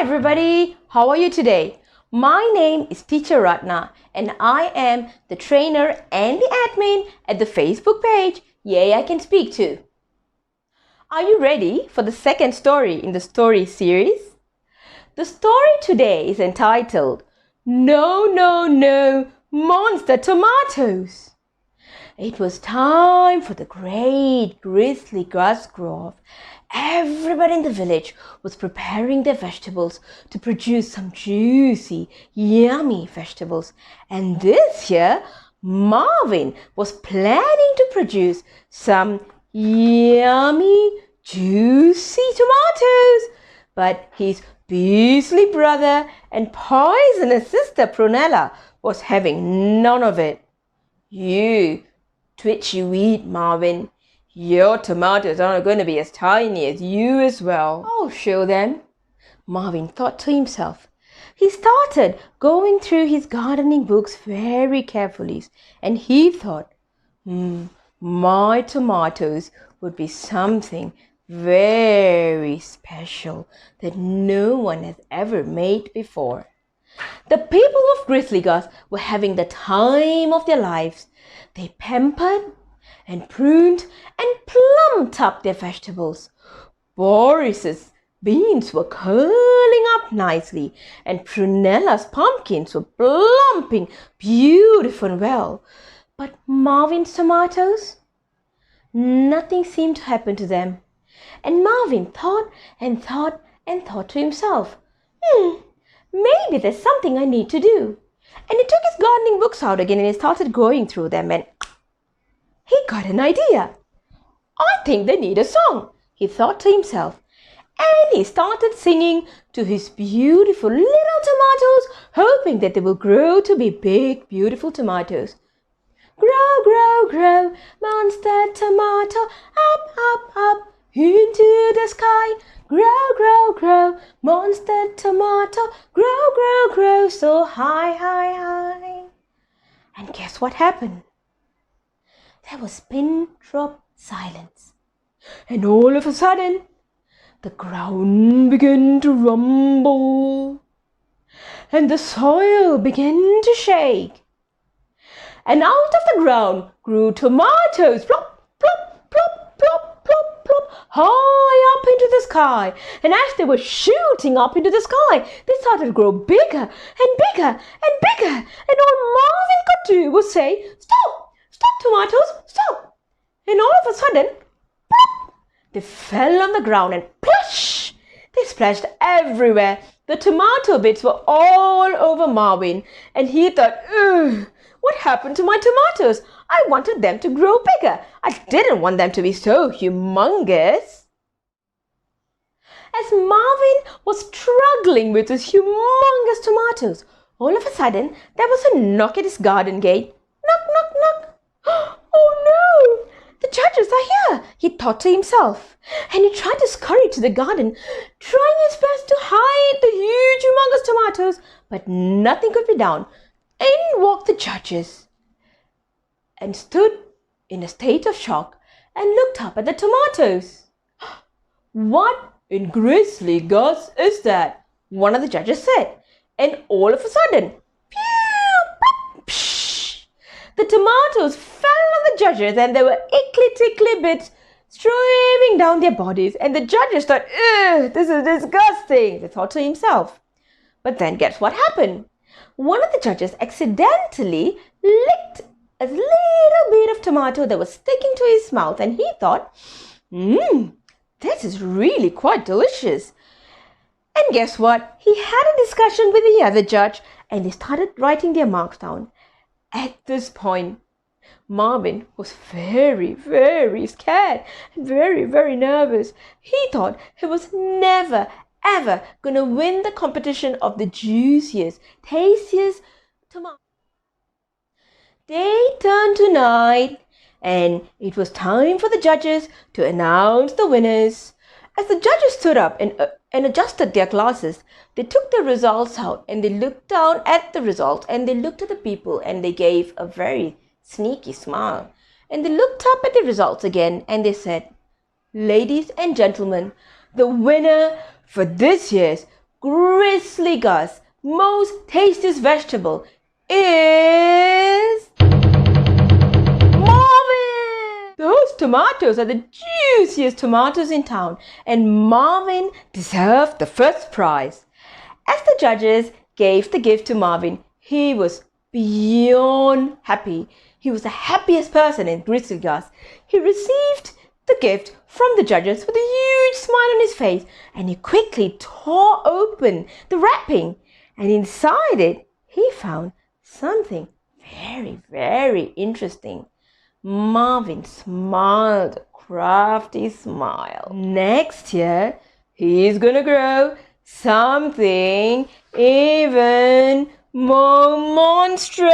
everybody, how are you today? My name is Teacher Ratna and I am the trainer and the admin at the Facebook page Yay I Can Speak To. Are you ready for the second story in the story series? The story today is entitled No, No, No, Monster Tomatoes. It was time for the great grizzly gus grow off. Everybody in the village was preparing their vegetables to produce some juicy, yummy vegetables. And this year, Marvin was planning to produce some yummy, juicy tomatoes. But his beastly brother and poisonous sister Prunella was having none of it. You twitchy weed, Marvin. Your tomatoes aren't going to be as tiny as you as well. I'll show them, Marvin thought to himself. He started going through his gardening books very carefully and he thought, my tomatoes would be something very special that no one has ever made before. The people of Grizzly Gus were having the time of their lives. They pampered and pruned and plumped up their vegetables. Boris's beans were curling up nicely and Prunella's pumpkins were plumping beautiful and well. But Marvin's tomatoes? Nothing seemed to happen to them. And Marvin thought and thought and thought to himself, maybe there's something I need to do. And he took his gardening books out again and he started going through them and he got an idea. I think they need a song, he thought to himself. And he started singing to his beautiful little tomatoes, hoping that they will grow to be big, beautiful tomatoes. Grow, grow, grow, monster tomato, up, up, up, into the sky. Grow, grow, grow, monster tomato, grow, grow, grow, so high, high, high. And guess what happened? There was pin-drop silence. And all of a sudden, the ground began to rumble. And the soil began to shake. And out of the ground grew tomatoes, plop, plop, plop, plop, plop, plop, high up into the sky. And as they were shooting up into the sky, they started to grow bigger and bigger and bigger. And all Marvin could do was say, stop! Stop, tomatoes, stop! And all of a sudden, plop, they fell on the ground and plush! They splashed everywhere. The tomato bits were all over Marvin. And he thought, ugh, what happened to my tomatoes? I wanted them to grow bigger. I didn't want them to be so humongous. As Marvin was struggling with his humongous tomatoes, all of a sudden, there was a knock at his garden gate. Knock, knock, knock. Oh no! The judges are here, he thought to himself. And he tried to scurry to the garden, trying his best to hide the huge, humongous tomatoes, but nothing could be done. In walked the judges and stood in a state of shock and looked up at the tomatoes. What in Grizzly Gus is that? One of the judges said. And all of a sudden, the tomatoes fell on the judges and there were ickly tickly bits streaming down their bodies. And the judges thought, ugh, this is disgusting, they thought to himself. But then guess what happened? One of the judges accidentally licked a little bit of tomato that was sticking to his mouth and he thought, this is really quite delicious. And guess what? He had a discussion with the other judge and they started writing their marks down. At this point, Marvin was very, very scared and very, very nervous. He thought he was never, ever going to win the competition of the juiciest, tastiest tomato. Day turned to night and it was time for the judges to announce the winners. As the judges stood up and adjusted their glasses, they took the results out and they looked down at the results and they looked at the people and they gave a very sneaky smile. And they looked up at the results again and they said, ladies and gentlemen, the winner for this year's Grizzly Gus' most tastiest vegetable is Marvin! Those tomatoes are the juiciest tomatoes in town, and Marvin deserved the first prize. As the judges gave the gift to Marvin, he was beyond happy. He was the happiest person in Grizzly Gus. He received the gift from the judges with a huge smile on his face, and he quickly tore open the wrapping. And inside it, he found something very, very interesting. Marvin smiled a crafty smile. Next year, he's gonna grow something even more monstrous.